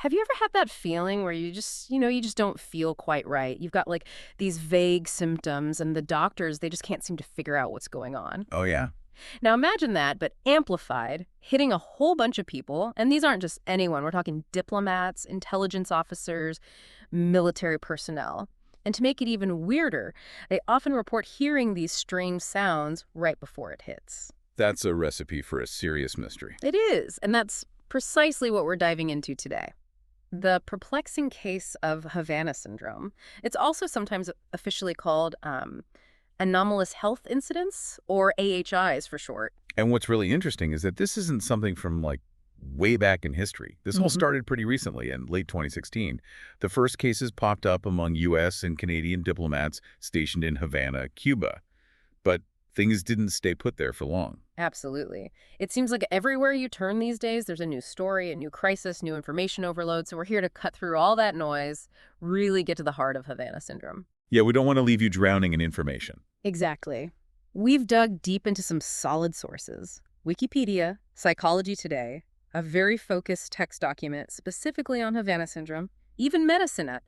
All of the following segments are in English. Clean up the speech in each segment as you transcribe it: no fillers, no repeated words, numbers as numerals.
Have you ever had that feeling where you just don't feel quite right? You've got like these vague symptoms and the doctors, they just can't seem to figure out what's going on. Oh, yeah. Now imagine that, but amplified, hitting a whole bunch of people. And these aren't just anyone. We're talking diplomats, intelligence officers, military personnel. And to make it even weirder, they often report hearing these strange sounds right before it hits. That's a recipe for a serious mystery. It is, and that's precisely what we're diving into today. The perplexing case of Havana Syndrome. It's also sometimes officially called anomalous health incidents, or AHIs for short. And what's really interesting is that this isn't something from like way back in history. This all Mhm. started pretty recently in late 2016. The first cases popped up among U.S. and Canadian diplomats stationed in Havana, Cuba. But things didn't stay put there for long. Absolutely. It seems like everywhere you turn these days, there's a new story, a new crisis, new information overload. So we're here to cut through all that noise, really get to the heart of Havana Syndrome. Yeah, we don't want to leave you drowning in information. Exactly. We've dug deep into some solid sources. Wikipedia, Psychology Today, a very focused text document specifically on Havana Syndrome, even Medicinet.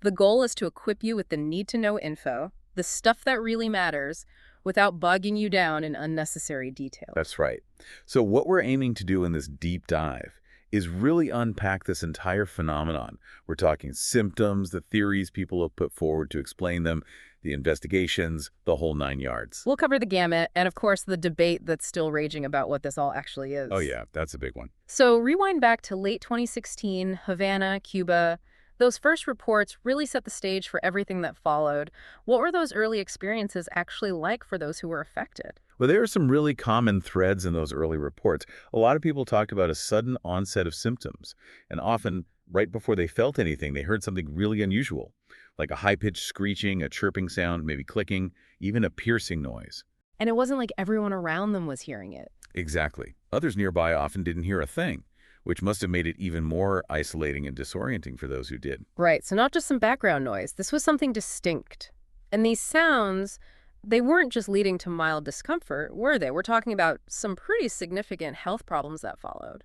The goal is to equip you with the need-to-know info, the stuff that really matters, without bogging you down in unnecessary details. That's right. So what we're aiming to do in this deep dive is really unpack this entire phenomenon. We're talking symptoms, the theories people have put forward to explain them, the investigations, the whole nine yards. We'll cover the gamut, and of course the debate that's still raging about what this all actually is. Oh yeah, that's a big one. So rewind back to late 2016, Havana, Cuba. Those first reports really set the stage for everything that followed. What were those early experiences actually like for those who were affected? Well, there are some really common threads in those early reports. A lot of people talked about a sudden onset of symptoms, and often right before they felt anything, they heard something really unusual, like a high-pitched screeching, a chirping sound, maybe clicking, even a piercing noise. And it wasn't like everyone around them was hearing it. Exactly. Others nearby often didn't hear a thing, which must have made it even more isolating and disorienting for those who did. Right, so not just some background noise. This was something distinct. And these sounds, they weren't just leading to mild discomfort, were they? We're talking about some pretty significant health problems that followed.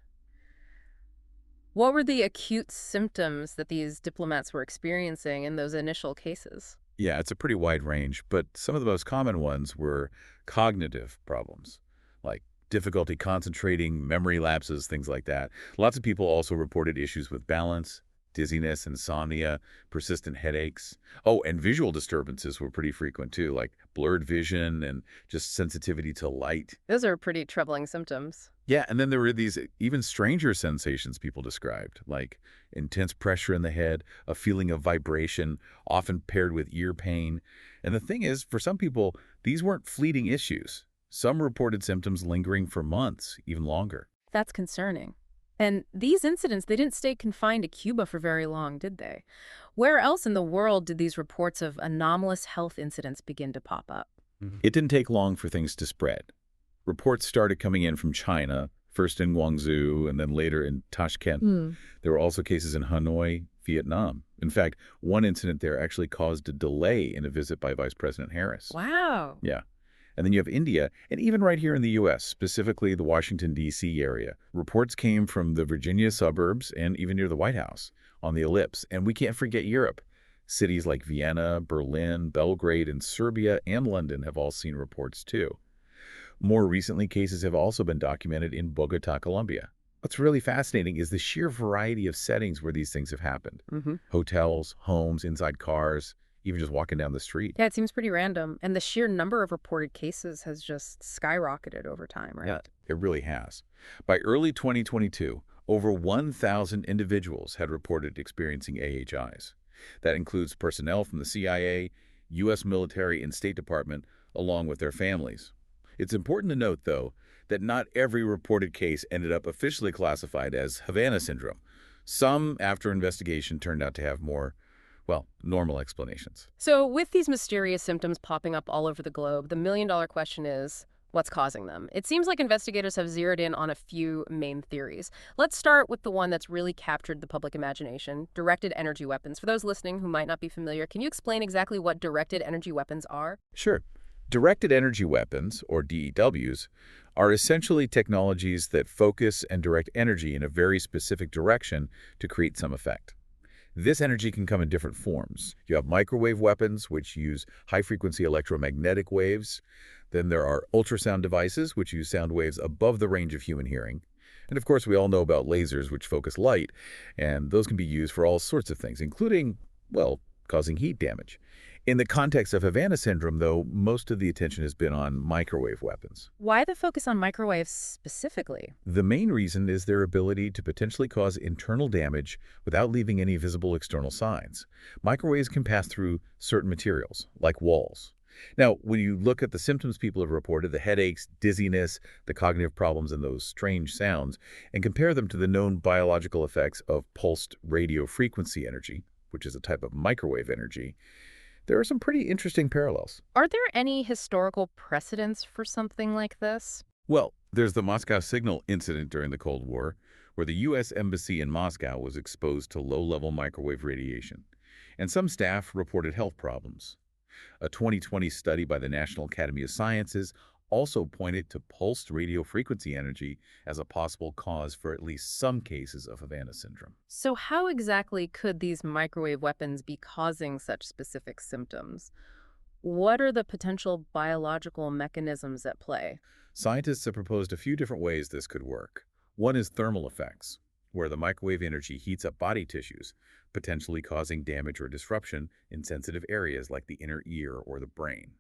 What were the acute symptoms that these diplomats were experiencing in those initial cases? Yeah, it's a pretty wide range, but some of the most common ones were cognitive problems, like difficulty concentrating, memory lapses, things like that. Lots of people also reported issues with balance, dizziness, insomnia, persistent headaches. Oh, and visual disturbances were pretty frequent too, like blurred vision and just sensitivity to light. Those are pretty troubling symptoms. Yeah, and then there were these even stranger sensations people described, like intense pressure in the head, a feeling of vibration, often paired with ear pain. And the thing is, for some people, these weren't fleeting issues. Some reported symptoms lingering for months, even longer. That's concerning. And these incidents, they didn't stay confined to Cuba for very long, did they? Where else in the world did these reports of anomalous health incidents begin to pop up? It didn't take long for things to spread. Reports started coming in from China, first in Guangzhou and then later in Tashkent. Hmm. There were also cases in Hanoi, Vietnam. In fact, one incident there actually caused a delay in a visit by Vice President Harris. Wow. Yeah. And then you have India, and even right here in the U.S., specifically the Washington, D.C. area. Reports came from the Virginia suburbs and even near the White House on the ellipse. And we can't forget Europe. Cities like Vienna, Berlin, Belgrade, and Serbia and London have all seen reports too. More recently, cases have also been documented in Bogota, Colombia. What's really fascinating is the sheer variety of settings where these things have happened. Hotels, homes, inside cars, even just walking down the street. Yeah, it seems pretty random. And the sheer number of reported cases has just skyrocketed over time, right? Yeah, it really has. By early 2022, over 1,000 individuals had reported experiencing AHIs. That includes personnel from the CIA, U.S. military, and State Department, along with their families. It's important to note, though, that not every reported case ended up officially classified as Havana Syndrome. Some, after investigation, turned out to have more, well, normal explanations. So with these mysterious symptoms popping up all over the globe, the million-dollar question is, what's causing them? It seems like investigators have zeroed in on a few main theories. Let's start with the one that's really captured the public imagination, directed energy weapons. For those listening who might not be familiar, can you explain exactly what directed energy weapons are? Sure. Directed energy weapons, or DEWs, are essentially technologies that focus and direct energy in a very specific direction to create some effect. This energy can come in different forms. You have microwave weapons, which use high-frequency electromagnetic waves. Then there are ultrasound devices, which use sound waves above the range of human hearing. And of course, we all know about lasers, which focus light, and those can be used for all sorts of things, including, well, causing heat damage. In the context of Havana Syndrome, though, most of the attention has been on microwave weapons. Why the focus on microwaves specifically? The main reason is their ability to potentially cause internal damage without leaving any visible external signs. Microwaves can pass through certain materials, like walls. Now, when you look at the symptoms people have reported, the headaches, dizziness, the cognitive problems, and those strange sounds, and compare them to the known biological effects of pulsed radio frequency energy, which is a type of microwave energy, there are some pretty interesting parallels. Are there any historical precedents for something like this? Well, there's the Moscow Signal incident during the Cold War, where the U.S. Embassy in Moscow was exposed to low-level microwave radiation, and some staff reported health problems. A 2020 study by the National Academy of Sciences also pointed to pulsed radio frequency energy as a possible cause for at least some cases of Havana Syndrome. So how exactly could these microwave weapons be causing such specific symptoms? What are the potential biological mechanisms at play? Scientists have proposed a few different ways this could work. One is thermal effects, where the microwave energy heats up body tissues, potentially causing damage or disruption in sensitive areas like the inner ear or the brain.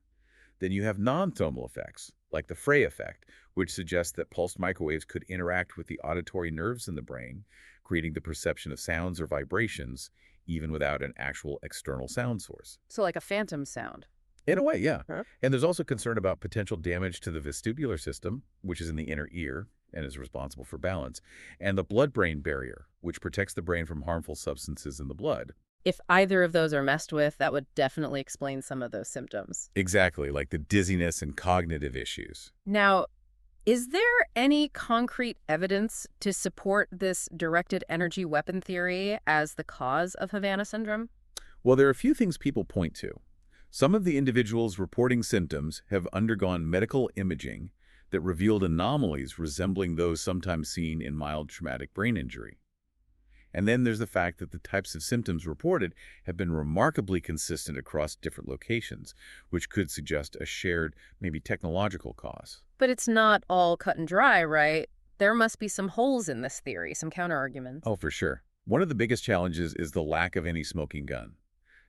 Then you have non-thermal effects, like the Frey effect, which suggests that pulsed microwaves could interact with the auditory nerves in the brain, creating the perception of sounds or vibrations, even without an actual external sound source. So like a phantom sound. In a way, yeah. Huh? And there's also concern about potential damage to the vestibular system, which is in the inner ear and is responsible for balance, and the blood-brain barrier, which protects the brain from harmful substances in the blood. If either of those are messed with, that would definitely explain some of those symptoms. Exactly, like the dizziness and cognitive issues. Now, is there any concrete evidence to support this directed energy weapon theory as the cause of Havana Syndrome? Well, there are a few things people point to. Some of the individuals reporting symptoms have undergone medical imaging that revealed anomalies resembling those sometimes seen in mild traumatic brain injury. And then there's the fact that the types of symptoms reported have been remarkably consistent across different locations, which could suggest a shared, maybe technological cause. But it's not all cut and dry, right? There must be some holes in this theory, some counterarguments. Oh, for sure. One of the biggest challenges is the lack of any smoking gun.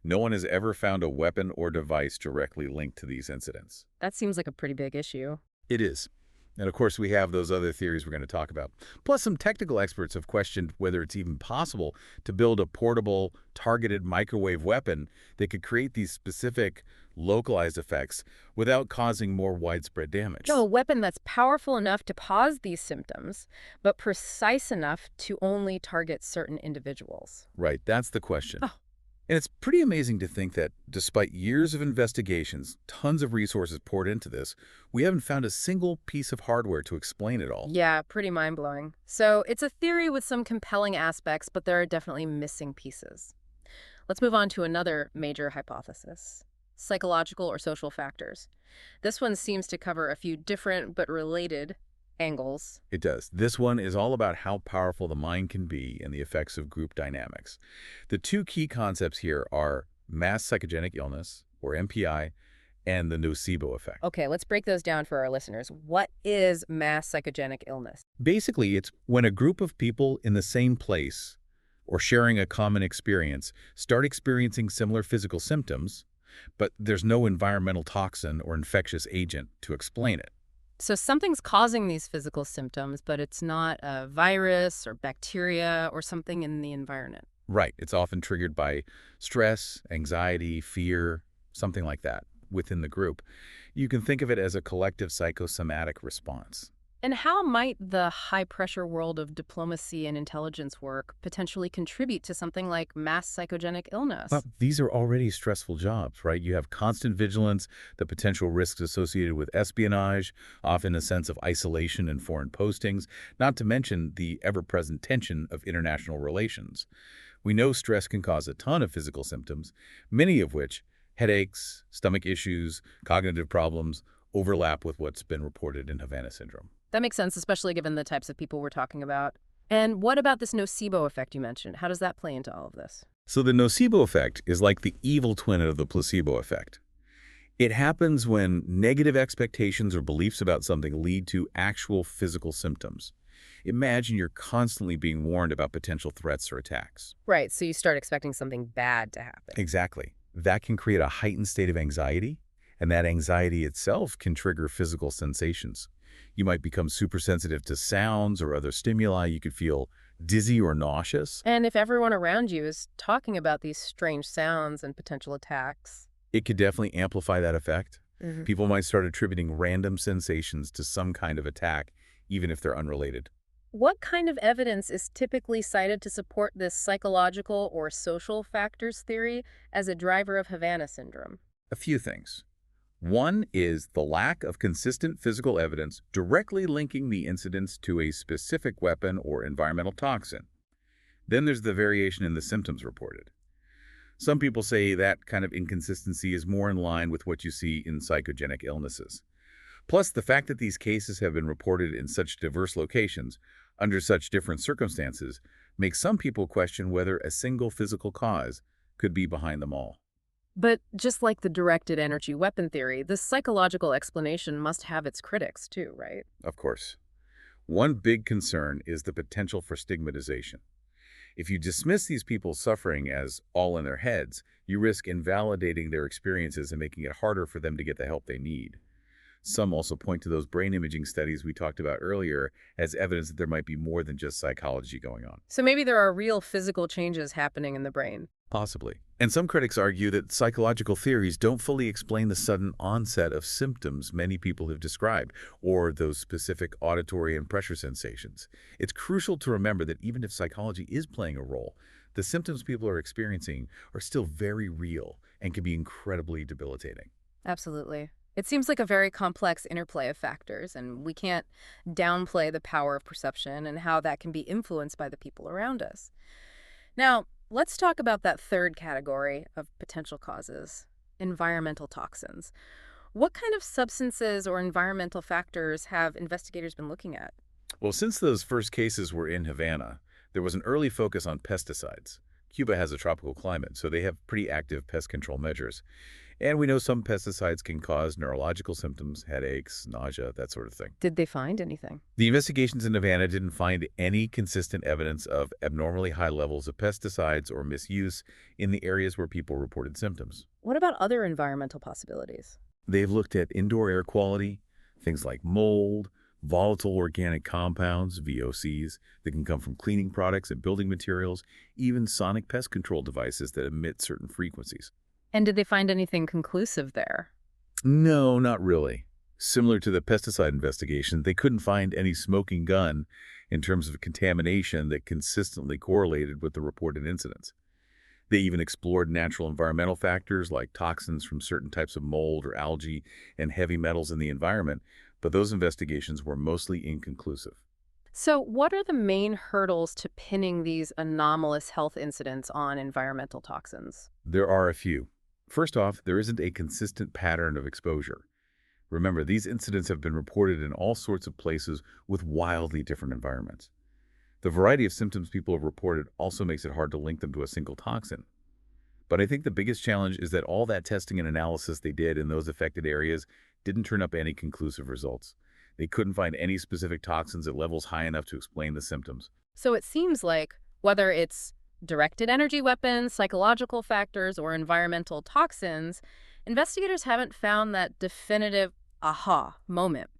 No one has ever found a weapon or device directly linked to these incidents. That seems like a pretty big issue. It is. And of course, we have those other theories we're going to talk about. Plus, some technical experts have questioned whether it's even possible to build a portable, targeted microwave weapon that could create these specific, localized effects without causing more widespread damage. No, a weapon that's powerful enough to cause these symptoms, but precise enough to only target certain individuals. Right, that's the question. Oh. And it's pretty amazing to think that, despite years of investigations, tons of resources poured into this, we haven't found a single piece of hardware to explain it all. Yeah, pretty mind-blowing. So it's a theory with some compelling aspects, but there are definitely missing pieces. Let's move on to another major hypothesis: psychological or social factors. This one seems to cover a few different but related angles. It does. This one is all about how powerful the mind can be and the effects of group dynamics. The two key concepts here are mass psychogenic illness, or MPI, and the nocebo effect. Okay, let's break those down for our listeners. What is mass psychogenic illness? Basically, it's when a group of people in the same place or sharing a common experience start experiencing similar physical symptoms, but there's no environmental toxin or infectious agent to explain it. So something's causing these physical symptoms, but it's not a virus or bacteria or something in the environment. Right. It's often triggered by stress, anxiety, fear, something like that within the group. You can think of it as a collective psychosomatic response. And how might the high-pressure world of diplomacy and intelligence work potentially contribute to something like mass psychogenic illness? Well, these are already stressful jobs, right? You have constant vigilance, the potential risks associated with espionage, often a sense of isolation in foreign postings, not to mention the ever-present tension of international relations. We know stress can cause a ton of physical symptoms, many of which Headaches, stomach issues, cognitive problems overlap with what's been reported in Havana Syndrome. That makes sense, especially given the types of people we're talking about. And what about this nocebo effect you mentioned? How does that play into all of this? So the nocebo effect is like the evil twin of the placebo effect. It happens when negative expectations or beliefs about something lead to actual physical symptoms. Imagine you're constantly being warned about potential threats or attacks. Right, so you start expecting something bad to happen. Exactly. That can create a heightened state of anxiety, and that anxiety itself can trigger physical sensations. You might become super sensitive to sounds or other stimuli. You could feel dizzy or nauseous. And if everyone around you is talking about these strange sounds and potential attacks. It could definitely amplify that effect. Mhm. People might start attributing random sensations to some kind of attack, even if they're unrelated. What kind of evidence is typically cited to support this psychological or social factors theory as a driver of Havana syndrome? A few things. One is the lack of consistent physical evidence directly linking the incidents to a specific weapon or environmental toxin. Then there's the variation in the symptoms reported. Some people say that kind of inconsistency is more in line with what you see in psychogenic illnesses. Plus, the fact that these cases have been reported in such diverse locations, under such different circumstances, makes some people question whether a single physical cause could be behind them all. But just like the directed energy weapon theory, this psychological explanation must have its critics too, right? Of course. One big concern is the potential for stigmatization. If you dismiss these people's suffering as all in their heads, you risk invalidating their experiences and making it harder for them to get the help they need. Some also point to those brain imaging studies we talked about earlier as evidence that there might be more than just psychology going on. So maybe there are real physical changes happening in the brain. Possibly. And some critics argue that psychological theories don't fully explain the sudden onset of symptoms many people have described, or those specific auditory and pressure sensations. It's crucial to remember that even if psychology is playing a role, the symptoms people are experiencing are still very real and can be incredibly debilitating. Absolutely. It seems like a very complex interplay of factors, and we can't downplay the power of perception and how that can be influenced by the people around us. Now, let's talk about that third category of potential causes, environmental toxins. What kind of substances or environmental factors have investigators been looking at? Well, since those first cases were in Havana, there was an early focus on pesticides. Cuba has a tropical climate, so they have pretty active pest control measures. And we know some pesticides can cause neurological symptoms, headaches, nausea, that sort of thing. Did they find anything? The investigations in Havana didn't find any consistent evidence of abnormally high levels of pesticides or misuse in the areas where people reported symptoms. What about other environmental possibilities? They've looked at indoor air quality, things like mold, volatile organic compounds, VOCs, that can come from cleaning products and building materials, even sonic pest control devices that emit certain frequencies. And did they find anything conclusive there? No, not really. Similar to the pesticide investigation, they couldn't find any smoking gun in terms of contamination that consistently correlated with the reported incidents. They even explored natural environmental factors like toxins from certain types of mold or algae and heavy metals in the environment, but those investigations were mostly inconclusive. So, what are the main hurdles to pinning these anomalous health incidents on environmental toxins? There are a few. First off, there isn't a consistent pattern of exposure. Remember, these incidents have been reported in all sorts of places with wildly different environments. The variety of symptoms people have reported also makes it hard to link them to a single toxin. But I think the biggest challenge is that all that testing and analysis they did in those affected areas didn't turn up any conclusive results. They couldn't find any specific toxins at levels high enough to explain the symptoms. So, it seems like whether it's directed energy weapons, psychological factors, or environmental toxins, investigators haven't found that definitive aha moment.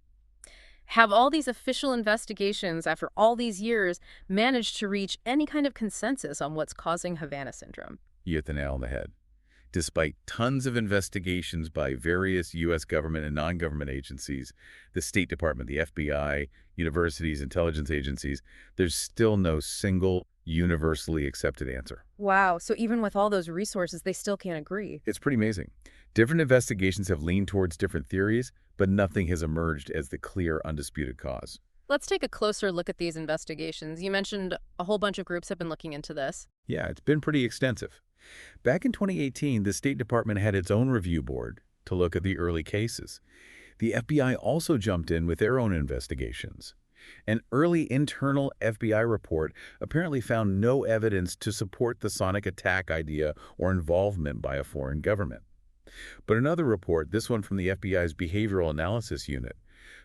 Have all these official investigations after all these years managed to reach any kind of consensus on what's causing Havana syndrome? You hit the nail on the head. Despite tons of investigations by various U.S. government and non-government agencies, the State Department, the FBI, universities, intelligence agencies, there's still no single universally accepted answer. Wow, so even with all those resources, they still can't agree. It's pretty amazing. Different investigations have leaned towards different theories, but nothing has emerged as the clear, undisputed cause. Let's take a closer look at these investigations. You mentioned a whole bunch of groups have been looking into this. Yeah, it's been pretty extensive. Back in 2018, the State Department had its own review board to look at the early cases. The FBI also jumped in with their own investigations. An early internal FBI report apparently found no evidence to support the sonic attack idea or involvement by a foreign government. But another report, this one from the FBI's Behavioral Analysis Unit,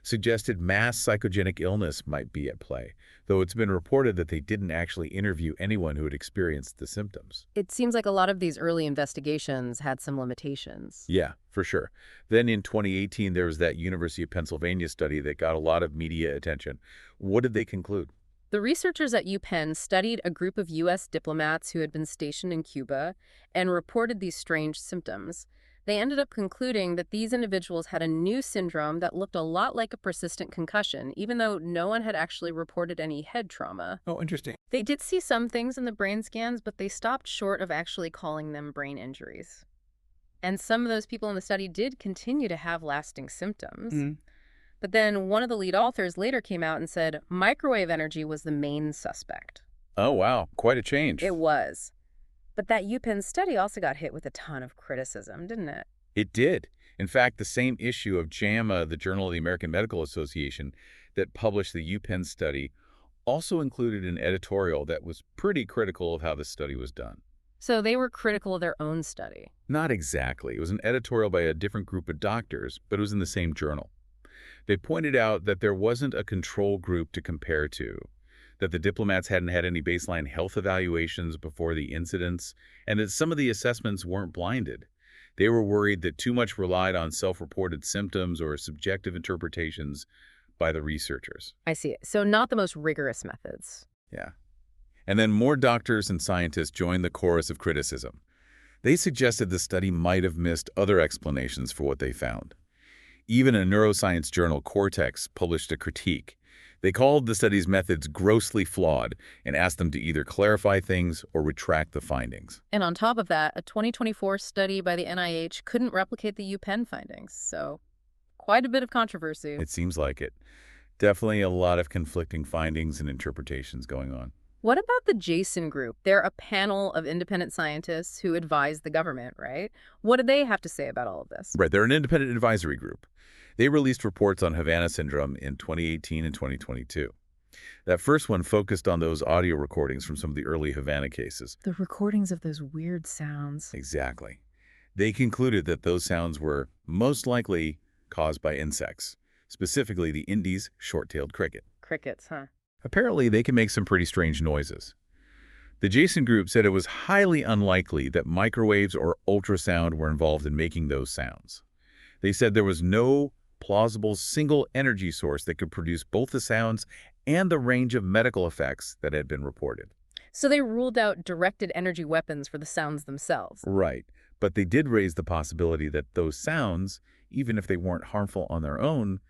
suggested mass psychogenic illness might be at play, though it's been reported that they didn't actually interview anyone who had experienced the symptoms. It seems like a lot of these early investigations had some limitations. Yeah, for sure. Then in 2018, there was that University of Pennsylvania study that got a lot of media attention. What did they conclude? The researchers at UPenn studied a group of U.S. diplomats who had been stationed in Cuba and reported these strange symptoms. They ended up concluding that these individuals had a new syndrome that looked a lot like a persistent concussion, even though no one had actually reported any head trauma. Oh, interesting. They did see some things in the brain scans, but they stopped short of actually calling them brain injuries. And some of those people in the study did continue to have lasting symptoms. But then one of the lead authors later came out and said microwave energy was the main suspect. Oh, wow. Quite a change. It was. But that UPenn study also got hit with a ton of criticism, didn't it? It did. In fact, the same issue of JAMA, the Journal of the American Medical Association, that published the UPenn study, also included an editorial that was pretty critical of how the study was done. So they were critical of their own study. Not exactly. It was an editorial by a different group of doctors, but it was in the same journal. They pointed out that there wasn't a control group to compare to, that the diplomats hadn't had any baseline health evaluations before the incidents, and that some of the assessments weren't blinded. They were worried that too much relied on self-reported symptoms or subjective interpretations by the researchers. I see. So not the most rigorous methods. Yeah. And then more doctors and scientists joined the chorus of criticism. They suggested the study might have missed other explanations for what they found. Even a neuroscience journal, Cortex, published a critique. They called the study's methods grossly flawed and asked them to either clarify things or retract the findings. And on top of that, a 2024 study by the NIH couldn't replicate the UPenn findings. So quite a bit of controversy. It seems like it. Definitely a lot of conflicting findings and interpretations going on. What about the Jason Group? They're a panel of independent scientists who advise the government, right? What do they have to say about all of this? Right, they're an independent advisory group. They released reports on Havana Syndrome in 2018 and 2022. That first one focused on those audio recordings from some of the early Havana cases. The recordings of those weird sounds. Exactly. They concluded that those sounds were most likely caused by insects, specifically the Indies short-tailed cricket. Crickets, huh? Apparently, they can make some pretty strange noises. The Jason Group said it was highly unlikely that microwaves or ultrasound were involved in making those sounds. They said there was no plausible single energy source that could produce both the sounds and the range of medical effects that had been reported. So they ruled out directed energy weapons for the sounds themselves. Right, but they did raise the possibility that those sounds, even if they weren't harmful on their own,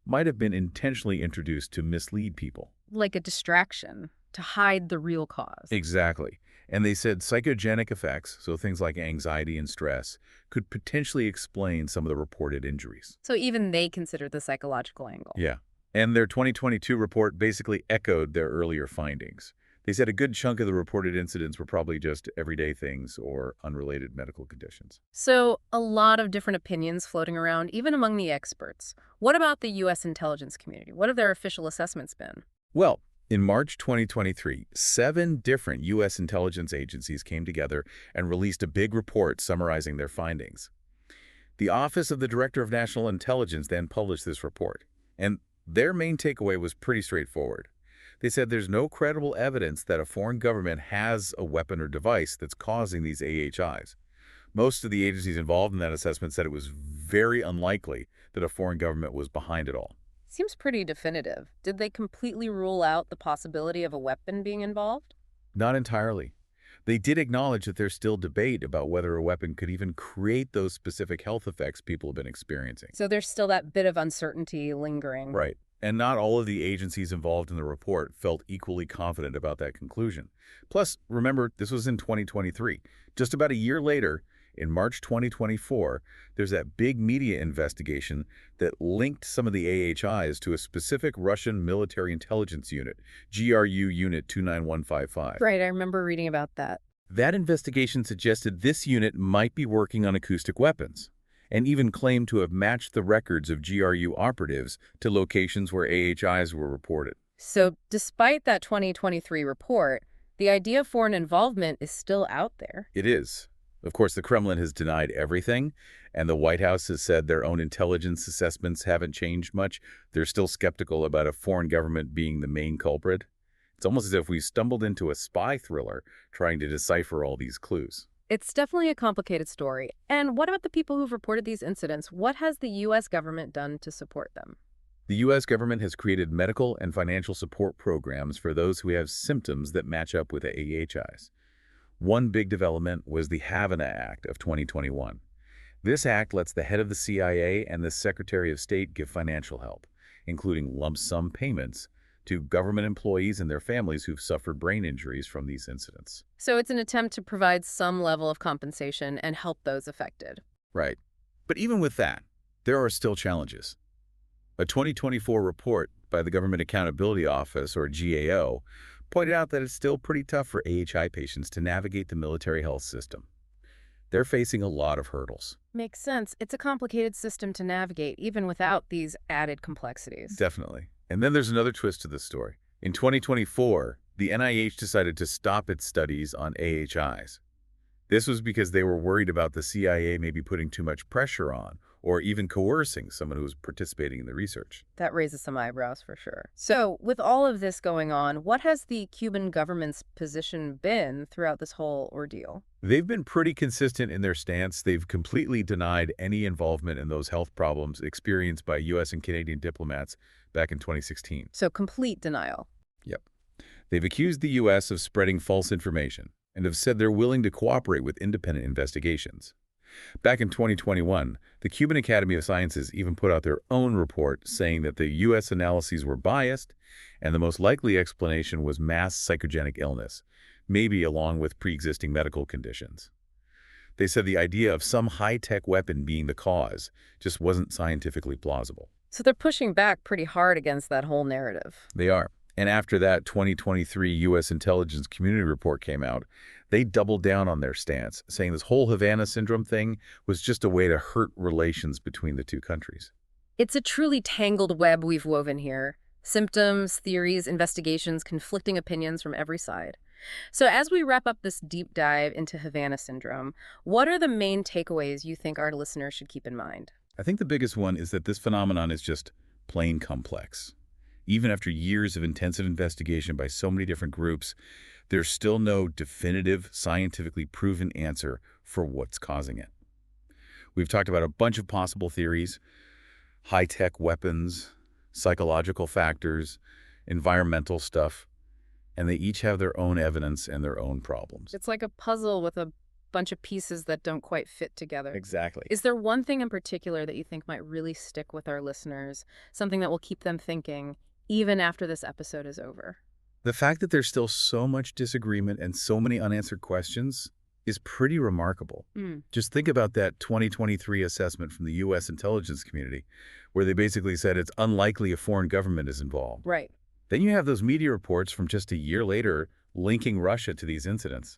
might have been intentionally introduced to mislead people. Like a distraction, to hide the real cause. Exactly. And they said psychogenic effects, so things like anxiety and stress, could potentially explain some of the reported injuries. So even they considered the psychological angle. Yeah. And their 2022 report basically echoed their earlier findings. They said a good chunk of the reported incidents were probably just everyday things or unrelated medical conditions. So a lot of different opinions floating around, even among the experts. What about the U.S. intelligence community? What have their official assessments been? Well, in March 2023, 7 different U.S. intelligence agencies came together and released a big report summarizing their findings. The Office of the Director of National Intelligence then published this report, and their main takeaway was pretty straightforward. They said there's no credible evidence that a foreign government has a weapon or device that's causing these AHIs. Most of the agencies involved in that assessment said it was very unlikely that a foreign government was behind it all. Seems pretty definitive. Did they completely rule out the possibility of a weapon being involved? Not entirely. They did acknowledge that there's still debate about whether a weapon could even create those specific health effects people have been experiencing. So there's still that bit of uncertainty lingering. Right. And not all of the agencies involved in the report felt equally confident about that conclusion. Plus, remember, this was in 2023. Just about a year later, in March 2024, there's that big media investigation that linked some of the AHIs to a specific Russian military intelligence unit, GRU Unit 29155. Right, I remember reading about that. That investigation suggested this unit might be working on acoustic weapons, and even claimed to have matched the records of GRU operatives to locations where AHIs were reported. So despite that 2023 report, the idea of foreign involvement is still out there. It is. Of course, the Kremlin has denied everything, and the White House has said their own intelligence assessments haven't changed much. They're still skeptical about a foreign government being the main culprit. It's almost as if we stumbled into a spy thriller trying to decipher all these clues. It's definitely a complicated story. And what about the people who've reported these incidents? What has the U.S. government done to support them? The U.S. government has created medical and financial support programs for those who have symptoms that match up with AHIs. One big development was the Havana Act of 2021. This act lets the head of the CIA and the Secretary of State give financial help, including lump sum payments to government employees and their families who've suffered brain injuries from these incidents. So it's an attempt to provide some level of compensation and help those affected. Right. But even with that, there are still challenges. A 2024 report by the Government Accountability Office, or GAO, pointed out that it's still pretty tough for AHI patients to navigate the military health system. They're facing a lot of hurdles. Makes sense. It's a complicated system to navigate, even without these added complexities. Definitely. And then there's another twist to this story. In 2024, the NIH decided to stop its studies on AHIs. This was because they were worried about the CIA maybe putting too much pressure on, or even coercing someone who was participating in the research. That raises some eyebrows for sure. So, with all of this going on, what has the Cuban government's position been throughout this whole ordeal? They've been pretty consistent in their stance. They've completely denied any involvement in those health problems experienced by U.S. and Canadian diplomats back in 2016. So, complete denial. Yep. They've accused the U.S. of spreading false information and have said they're willing to cooperate with independent investigations. Back in 2021, the Cuban Academy of Sciences even put out their own report saying that the U.S. analyses were biased and the most likely explanation was mass psychogenic illness, maybe along with pre-existing medical conditions. They said the idea of some high-tech weapon being the cause just wasn't scientifically plausible. So they're pushing back pretty hard against that whole narrative. They are. And after that 2023 U.S. intelligence community report came out, they doubled down on their stance, saying this whole Havana Syndrome thing was just a way to hurt relations between the two countries. It's a truly tangled web we've woven here. Symptoms, theories, investigations, conflicting opinions from every side. So as we wrap up this deep dive into Havana Syndrome, what are the main takeaways you think our listeners should keep in mind? I think the biggest one is that this phenomenon is just plain complex. Even after years of intensive investigation by so many different groups, there's still no definitive, scientifically proven answer for what's causing it. We've talked about a bunch of possible theories: high-tech weapons, psychological factors, environmental stuff, and they each have their own evidence and their own problems. It's like a puzzle with a bunch of pieces that don't quite fit together. Exactly. Is there one thing in particular that you think might really stick with our listeners, something that will keep them thinking even after this episode is over? The fact that there's still so much disagreement and so many unanswered questions is pretty remarkable. Just think about that 2023 assessment from the U.S. intelligence community, where they basically said it's unlikely a foreign government is involved. Right. Then you have those media reports from just a year later linking Russia to these incidents.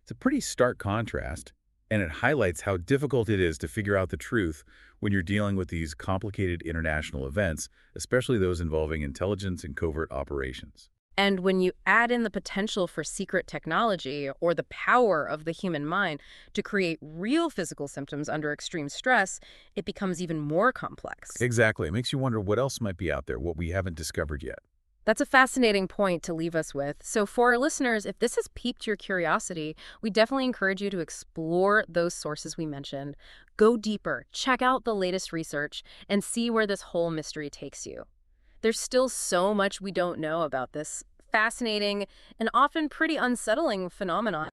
It's a pretty stark contrast, and it highlights how difficult it is to figure out the truth when you're dealing with these complicated international events, especially those involving intelligence and covert operations. And when you add in the potential for secret technology or the power of the human mind to create real physical symptoms under extreme stress, it becomes even more complex. Exactly. It makes you wonder what else might be out there, what we haven't discovered yet. That's a fascinating point to leave us with. So for our listeners, if this has piqued your curiosity, we definitely encourage you to explore those sources we mentioned. Go deeper, check out the latest research, and see where this whole mystery takes you. There's still so much we don't know about this fascinating and often pretty unsettling phenomenon.